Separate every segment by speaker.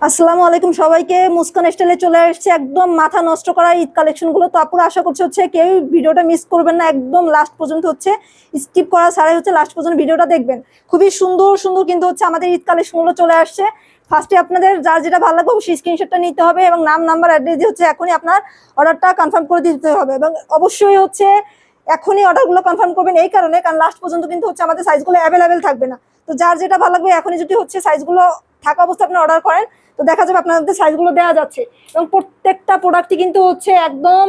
Speaker 1: আসসালামু আলাইকুম সবাইকে। মুস্কান স্টাইলে চলে আসছে একদম মাথা নষ্ট করা ঈদ কালেকশন গুলো। তো আপুরা আশা করছি কেউ ভিডিওটা মিস করবেন না, একদম লাস্ট পর্যন্ত স্কিপ করা ছাড়াই লাস্ট পর্যন্ত ভিডিওটা দেখবেন। খুবই সুন্দর সুন্দর কিন্তু আমাদের ঈদ কালেকশন গুলো চলে আসছে। ফার্স্টে আপনাদের যার যেটা ভালো লাগবে অবশ্যই স্ক্রিনশটটা নিতে হবে এবং নাম নাম্বার অ্যাড্রেস দিয়ে এখনই আপনার অর্ডারটা কনফার্ম করে দিতে হবে এবং অবশ্যই এখনই অর্ডারগুলো কনফার্ম করবেন, এই কারণে কারণ লাস্ট পর্যন্ত কিন্তু আমাদের সাইজগুলো অ্যাভেলেবেল থাকবে না। তো যার যেটা ভালো লাগবে এখনই যদি সাইজগুলো থাকা অবস্থায় আপনি অর্ডার করেন তো দেখা যাবে আপনাদের সাইজগুলো দেওয়া যাচ্ছে এবং প্রত্যেকটা প্রোডাক্টই কিন্তু একদম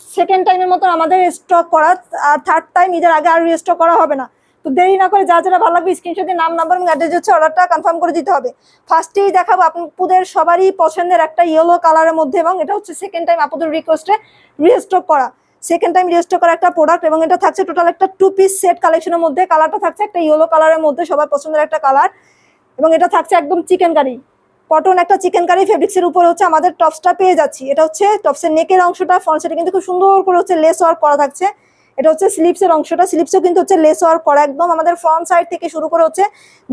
Speaker 1: সেকেন্ড টাইমের মতো আমাদের স্টক করা, আর থার্ড টাইম ঈদের আগে আর রিস্টক করা হবে না। তো দেরি না করে যার যেটা ভালো লাগবে স্ক্রিনশট দিয়ে নাম নাম্বার এবং অ্যাড্রেস অর্ডারটা কনফার্ম করে দিতে হবে। ফার্স্টেই দেখাবো আপনাদের সবারই পছন্দের একটা ইয়েলো কালারের মধ্যে, এবং এটা সেকেন্ড টাইম আপনাদের রিকোয়েস্টে রিস্টক করা, সেকেন্ড টাইম রিস্টক করা একটা প্রোডাক্ট এবং এটা থাকছে টোটাল একটা 2 পিস সেট কালেকশনের মধ্যে। কালারটা থাকছে একটা ইয়েলো কালারের মধ্যে, সবার পছন্দের একটা কালার, এবং এটা থাকছে একদম চিকেন কারি কটন একটা চিকেন কারি ফেব্রিক্সের উপরে আমাদের টপসটা পেয়ে যাচ্ছি। এটা টপসের নেকের অংশটা ফ্রন্ট সাইডে কিন্তু খুব সুন্দর করে লেস ওয়ার্ক করা থাকছে। এটা স্লিপসের অংশটা, স্লিপসেও কিন্তু লেস ওয়ার্ক করা, একদম আমাদের ফ্রন্ট সাইড থেকে শুরু করে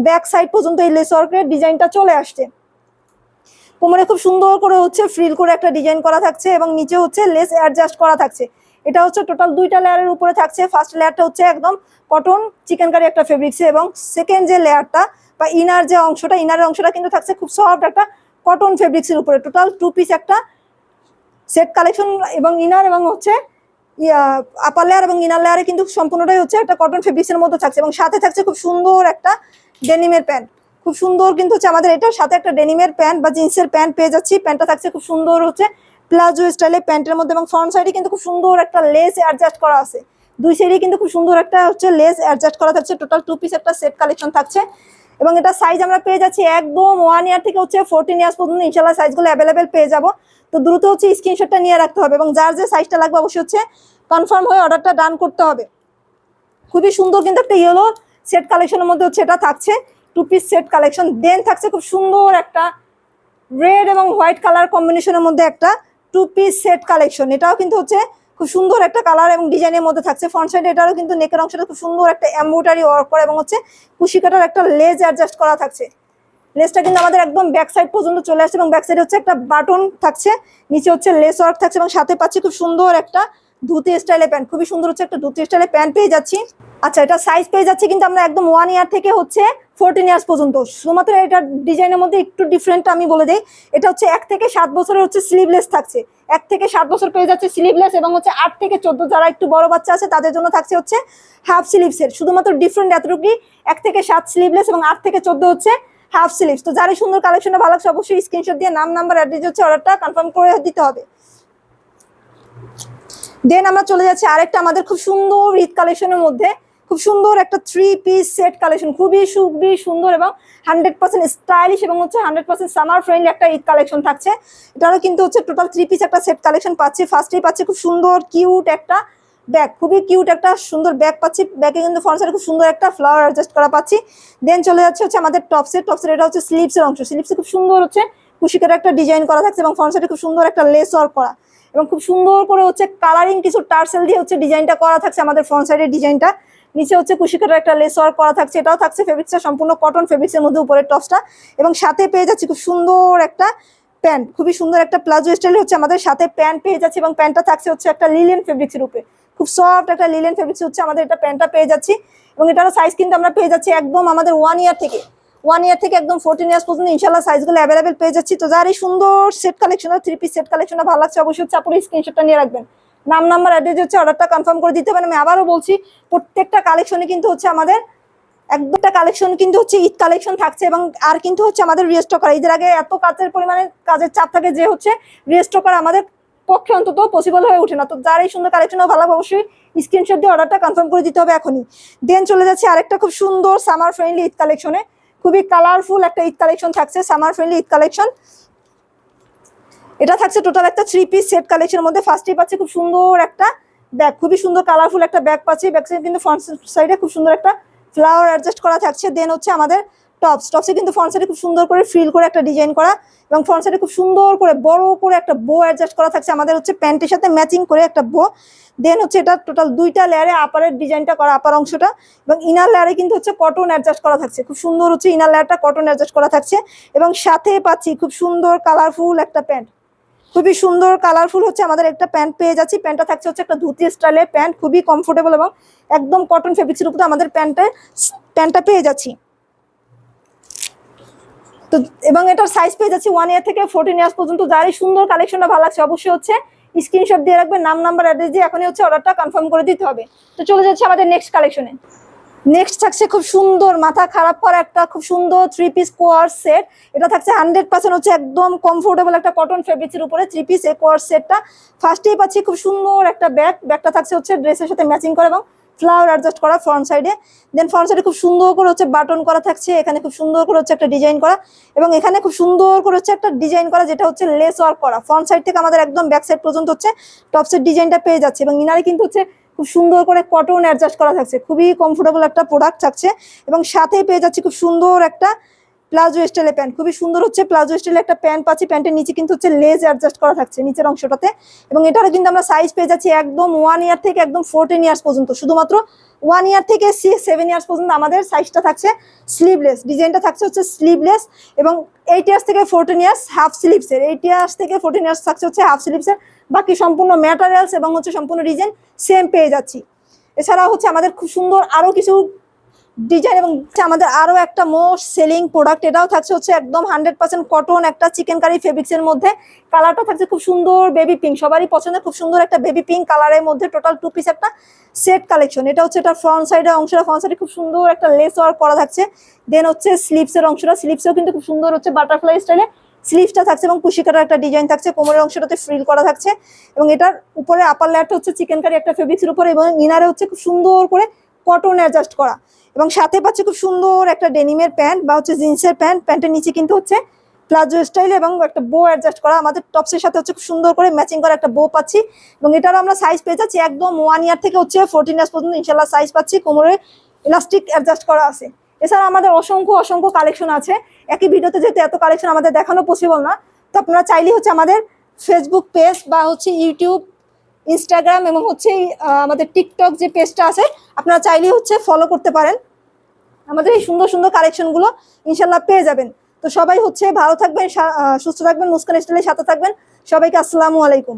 Speaker 1: ব্যাক সাইড পর্যন্ত এই লেস ওয়ার্কের ডিজাইনটা চলে আসছে। কোমরে খুব সুন্দর করে ফ্রিল করে একটা ডিজাইন করা থাকছে এবং নিচে লেস অ্যাডজাস্ট করা থাকছে। এটা টোটাল 2টা লেয়ারের উপরে থাকছে। ফার্স্ট লেয়ারটা একদম কটন চিকেন কারি একটা ফেব্রিক্সে, এবং সেকেন্ড যে লেয়ারটা বা ইনার যে অংশটা, ইনারের অংশটা কিন্তু থাকছে খুব সফট একটা কটন ফেব্রিক্সের উপরে। টোটাল 2 পিস একটা সেট কালেকশন এবং ইনার এবং আপার লেয়ার এবং ইনার লেয়ারে কিন্তু সম্পূর্ণটাই একটা কটন ফেব্রিক্সের মধ্যে থাকছে, এবং সাথে থাকছে খুব সুন্দর একটা ডেনিমের প্যান্ট। খুব সুন্দর কিন্তু আমাদের এটার সাথে একটা ডেনিমের প্যান্ট বা জিন্সের প্যান্ট পেয়ে যাচ্ছি। প্যান্টটা থাকছে খুব সুন্দর প্লাজো স্টাইলে প্যান্টের মধ্যে, এবং ফ্রন্ট সাইডে কিন্তু খুব সুন্দর একটা লেস অ্যাডজাস্ট করা আছে। দুই সাইডে কিন্তু খুব সুন্দর একটা লেস অ্যাডজাস্ট করা থাকছে। টোটাল 2 পিস একটা সেট কালেকশন থাকছে এবং এটা সাইজ আমরা পেয়ে যাচ্ছি একদম 1 ইয়ার থেকে 14 ইয়ার্স পর্যন্ত ইনশাআল্লাহ সাইজগুলো অ্যাভেলেবেল পেয়ে যাব। তো দ্রুত স্ক্রিনশটটা নিয়ে রাখতে হবে এবং যার যে সাইজটা লাগবে অবশ্যই কনফার্ম হয়ে অর্ডারটা ডান করতে হবে। খুবই সুন্দর কিন্তু একটা ইয়েলো সেট কালেকশনের মধ্যে এটা থাকছে 2 পিস সেট কালেকশন। দেন থাকছে খুব সুন্দর একটা রেড এবং হোয়াইট কালার কম্বিনেশনের মধ্যে একটা 2 পিস সেট কালেকশন। এটাও কিন্তু খুব সুন্দর একটা কালার এবং ডিজাইনের মধ্যে থাকছে। ফ্রন্ট সাইডে এটারও কিন্তু নেকের অংশটা খুব সুন্দর একটা এমব্রয়ডারি ওয়ার্ক করা এবং কুশি কাটার একটা লেজ অ্যাডজাস্ট করা থাকছে। লেসটা কিন্তু আমাদের একদম ব্যাক সাইড পর্যন্ত চলে আসছে এবং ব্যাক সাইডে একটা বাটন থাকছে, নিচে লেস ওয়ার্ক থাকছে এবং সাথে পাচ্ছি খুব সুন্দর একটা ধুতি স্টাইলে প্যান্ট। খুবই সুন্দর একটা ধুতি স্টাইলে প্যান্ট পেয়ে যাচ্ছি। আচ্ছা, এটা সাইজ পেয়ে যাচ্ছে কিন্তু আমরা একদম 1 ইয়ার থেকে 14 ইয়ার্স পর্যন্ত। শুধুমাত্র এটা ডিজাইনের মধ্যে একটু ডিফারেন্ট আমি বলে দেই, এটা 1 থেকে 7 বছরের স্লিভলেস থাকছে। 1 থেকে 7 বছর পেয়ে যাচ্ছে স্লিভলেস, এবং 8 থেকে 14 যারা একটু বড় বাচ্চা আছে তাদের জন্য থাকছে হাফ স্লিভসের। শুধুমাত্র ডিফারেন্ট এতটুকুই, 1 থেকে 7 স্লিভলেস এবং 8 থেকে 14 হাফ স্লিভস। তো যারা সুন্দর কালেকশনটা ভালো লাগছে অবশ্যই স্ক্রিনশট দিয়ে নাম নাম্বার অ্যাড্রেস অর্ডারটা কনফার্ম করে দিতে হবে। দেন আমরা চলে যাচ্ছি আরেকটা আমাদের খুব সুন্দর ঈদ কালেকশনের মধ্যে, খুব সুন্দর একটা 3 পিস সেট কালেকশন। খুবই সুন্দর এবং 100% স্টাইলিশ এবং 100% সামার ফ্রেন্ডলি একটা ঈদ কালেকশন থাকছে। এটারও কিন্তু টোটাল 3 পিস একটা সেট কালেকশন পাচ্ছি। ফার্স্টেই পাচ্ছি খুব সুন্দর কিউট একটা ব্যাগ, খুবই কিউট একটা সুন্দর ব্যাগ পাচ্ছি। ব্যাগে কিন্তু ফ্রন্ট সাইডে খুব সুন্দর একটা ফ্লাওয়ার অ্যাডজাস্ট করা পাচ্ছি। দেন চলে যাচ্ছে আমাদের টপসের এটা স্লিভসের অংশ। স্লিভসে খুব সুন্দর কুশিকার একটা ডিজাইন করা থাকছে এবং ফ্রন্ট সাইডে খুব সুন্দর একটা লেস ওয়ার্ক করা এবং খুব সুন্দর করে কালারিং কিছু টার্সেল দিয়ে ডিজাইনটা করা থাকছে। আমাদের ফ্রন্ট সাইডের ডিজাইনটা নিচে কুশিকাটার একটা লেস ওয়ার্ক করা থাকছে। এটাও থাকছে ফেব্রিক্সটা সম্পূর্ণ কটন ফেব্রিক্সের মধ্যে উপরের টপসটা, এবং সাথে পেয়ে যাচ্ছি খুব সুন্দর একটা প্যান্ট। খুবই সুন্দর একটা প্লাজো স্টাইলে আমাদের সাথে প্যান্ট পেয়ে যাচ্ছে এবং প্যান্টটা থাকছে একটা লিলেন ফেব্রিক্সের উপরে। খুব সফট একটা লিলেন ফেব্রিক্স আমাদের এটা প্যান্টটা পেয়ে যাচ্ছি, এবং এটারও সাইজ কিন্তু আমরা পেয়ে যাচ্ছি একদম আমাদের 1 ইয়ার থেকে একদম 14 ইয়ার্স পর্যন্ত ইনশাআল্লাহ সাইজগুলো অ্যাভেলেবেল পেয়ে যাচ্ছি। তো যার এই সুন্দর সেট কালেকশন 3 পিস সেট কালেকশনটা ভালো লাগছে অবশ্যই আপনারা স্ক্রিনশটটা নিয়ে রাখবেন, নাম নাম্বার অ্যাড্রেস অর্ডারটা কনফার্ম করে দিতে পারেন। আমি আবারও বলছি প্রত্যেকটা কালেকশনে কিন্তু আমাদের একদমটা কালেকশন কিন্তু ঈদ কালেকশন থাকছে, এবং আর কিন্তু আমাদের রিস্টক করা। ঈদের আগে এত কাজের পরিমাণে কাজের চাপ থাকে যে রিস্টক করা আমাদের পক্ষে অন্তত পসিবল হয়ে ওঠে না। তো যার এই সুন্দর কালেকশন ভালো লাগবে অবশ্যই স্ক্রিনশট দিয়ে অর্ডারটা কনফার্ম করে দিতে হবে এখনই। দেন চলে যাচ্ছে আরেকটা খুব সুন্দর সামার ফ্রেন্ডলি ঈদ কালেকশনে। খুবই কালারফুল একটা ঈদ কালেকশন থাকছে, সামার ফ্রেন্ডলি ঈদ কালেকশন। এটা থাকছে টোটাল একটা 3 পিস সেট কালেকশনের মধ্যে। ফার্স্টেই পাচ্ছি খুব সুন্দর একটা ব্যাগ, খুবই সুন্দর কালারফুল একটা ব্যাগ পাচ্ছি। ব্যাগ সাইড কিন্তু ফ্রন্ট সাইডে খুব সুন্দর একটা ফ্লাওয়ার অ্যাডজাস্ট করা থাকছে। দেন আমাদের টপসে কিন্তু ফ্রন্ট সাইডে খুব সুন্দর করে ফ্রিল করে একটা ডিজাইন করা, এবং ফ্রন্ট সাইডে খুব সুন্দর করে বড় করে একটা বো অ্যাডজাস্ট করা থাকছে আমাদের হচ্ছে প্যান্টের সাথে ম্যাচিং করে একটা বো। দেন হচ্ছে এটা টোটাল 2টা লেয়ারে আপারের ডিজাইনটা করা, আপার অংশটা, এবং ইনার লেয়ারে কিন্তু হচ্ছে কটন অ্যাডজাস্ট করা থাকছে, খুব সুন্দর হচ্ছে ইনার লেয়ারটা কটন অ্যাডজাস্ট করা থাকছে। এবং সাথে পাচ্ছি খুব সুন্দর কালারফুল একটা প্যান্ট, খুবই সুন্দর কালারফুল হচ্ছে আমাদের একটা প্যান্ট পেয়ে যাচ্ছি। প্যান্টটা থাকছে হচ্ছে একটা ধুতি স্টাইলের প্যান্ট, খুবই কমফোর্টেবল এবং একদম কটন ফেব্রিক্সের উপরে আমাদের প্যান্টটা পেয়ে যাচ্ছি। তো এবং এটার সাইজ পেয়ে যাচ্ছি 1 ইয়ার থেকে 14 ইয়ার্স পর্যন্ত। যারই সুন্দর কালেকশনটা ভালো লাগছে অবশ্যই হচ্ছে স্ক্রিনশট দিয়ে রাখবেন, নাম নাম্বার অ্যাড্রেস দিয়ে এখনই হচ্ছে অর্ডারটা কনফার্ম করে দিতে হবে। তো চলে যাচ্ছে আমাদের নেক্সট কালেকশনে। নেক্সট থাকছে খুব সুন্দর মাথা খারাপ করা একটা খুব সুন্দর 3 পিস কোয়ার সেট। এটা থাকছে 100% হচ্ছে একদম কমফোর্টেবল একটা কটন ফেব্রিক্সের উপরে 3 পিস এই কোয়ার সেটটা। ফার্স্টেই পাচ্ছি খুব সুন্দর একটা ব্যাগটা থাকছে হচ্ছে ড্রেসের সাথে ম্যাচিং করা এবং ফ্লাওয়ার অ্যাডজাস্ট করা ফ্রন্ট সাইডে। দেন ফ্রন্ট সাইডে খুব সুন্দর করে হচ্ছে বাটন করা থাকছে, এখানে খুব সুন্দর করে হচ্ছে একটা ডিজাইন করা, এবং এখানে খুব সুন্দর করে হচ্ছে একটা ডিজাইন করা যেটা হচ্ছে লেস ওয়ার্ক করা। ফ্রন্ট সাইড থেকে আমাদের একদম ব্যাক সাইড পর্যন্ত হচ্ছে টপসের ডিজাইনটা পেয়ে যাচ্ছে, এবং ইনারে কিন্তু হচ্ছে খুব সুন্দর করে কটন অ্যাডজাস্ট করা থাকছে, খুবই কমফোর্টেবল একটা প্রোডাক্ট থাকছে। এবং সাথেই পেয়ে যাচ্ছি খুব সুন্দর একটা প্লাজো স্টাইলের প্যান্ট, খুবই সুন্দর হচ্ছে প্লাজো স্টাইলের একটা প্যান্ট পাচ্ছি। প্যান্টের নিচে কিন্তু হচ্ছে লেস অ্যাডজাস্ট করা থাকছে নিচের অংশটাতে, এবং এটারও কিন্তু আমরা সাইজ পেয়ে যাচ্ছি একদম 1 ইয়ার থেকে একদম 14 ইয়ার্স পর্যন্ত। শুধুমাত্র 1 ইয়ার থেকে 7 ইয়ার্স পর্যন্ত আমাদের সাইজটা থাকছে স্লিভলেস, ডিজাইনটা থাকছে হচ্ছে স্লিভলেস, এবং 8 ইয়ার্স থেকে 14 ইয়ার্স হাফ স্লিভসের, 8 ইয়ার্স থেকে 14 ইয়ার্স থাকছে হচ্ছে হাফ স্লিভসের। বাকি সম্পূর্ণ ম্যাটেরিয়ালস এবং হচ্ছে সম্পূর্ণ ডিজাইন সেম পেয়ে যাচ্ছি। এছাড়া হচ্ছে আমাদের খুব সুন্দর আরো কিছু ডিজাইন, এবং আমাদের আরো একটা মোস্ট সেলিং প্রোডাক্ট, এটাও থাকছে হচ্ছে একদম 100% কটন একটা চিকেন কারি ফেব্রিক্সের মধ্যে। কালারটা থাকছে খুব সুন্দর বেবি পিঙ্ক, সবারই পছন্দের খুব সুন্দর একটা বেবি পিঙ্ক কালারের মধ্যে টোটাল 2 পিস একটা সেট কালেকশন। এটা হচ্ছে এটা ফ্রন্ট সাইডের অংশটা, ফ্রন্ট সাইডে খুব সুন্দর একটা লেস ওয়ার্ক করা থাকছে। দেন হচ্ছে স্লিভসের অংশটা, স্লিভসেও কিন্তু খুব সুন্দর হচ্ছে বাটারফ্লাই স্টাইলে স্লিভসটা থাকছে, এবং কুশি কাটার একটা ডিজাইন থাকছে, কোমরের অংশটাতে ফ্রিল করা থাকছে, এবং এটার উপরে আপার লেয়ারটা হচ্ছে চিকেন কারি একটা ফেব্রিক্সের উপরে, এবং ইনারে হচ্ছে খুব সুন্দর করে কটন অ্যাডজাস্ট করা। এবং সাথে পাচ্ছি খুব সুন্দর একটা ডেনিমের প্যান্ট বা হচ্ছে জিন্সের প্যান্ট, প্যান্টের নিচে কিন্তু হচ্ছে প্লাজো স্টাইল এবং একটা বো অ্যাডজাস্ট করা, আমাদের টপসের সাথে হচ্ছে খুব সুন্দর করে ম্যাচিং করা একটা বো পাচ্ছি। এবং এটারও আমরা সাইজ পেয়ে যাচ্ছি একদম 1 ইয়ার থেকে হচ্ছে 14 ইয়ার্স পর্যন্ত ইনশাল্লাহ সাইজ পাচ্ছি, কোমরে ইলাস্টিক অ্যাডজাস্ট করা আছে। এছাড়া আমাদের অসংখ্য কালেকশন আছে, একই ভিডিওতে যেহেতু এত কালেকশন আমাদের দেখানো পসিবল না, তো আপনারা চাইলে হচ্ছে আমাদের ফেসবুক পেজ বা হচ্ছে ইউটিউব, ইনস্টাগ্রাম এবং হচ্ছে আমাদের টিকটক যে পেজটা আছে আপনারা চাইলে হচ্ছে ফলো করতে পারেন, আমাদের এই সুন্দর সুন্দর কালেকশনগুলো ইনশাল্লাহ পেয়ে যাবেন। তো সবাই হচ্ছে ভালো থাকবেন, সুস্থ থাকবেন, মুস্কান স্টাইলের সাথে থাকবেন। সবাইকে আসসালামু আলাইকুম।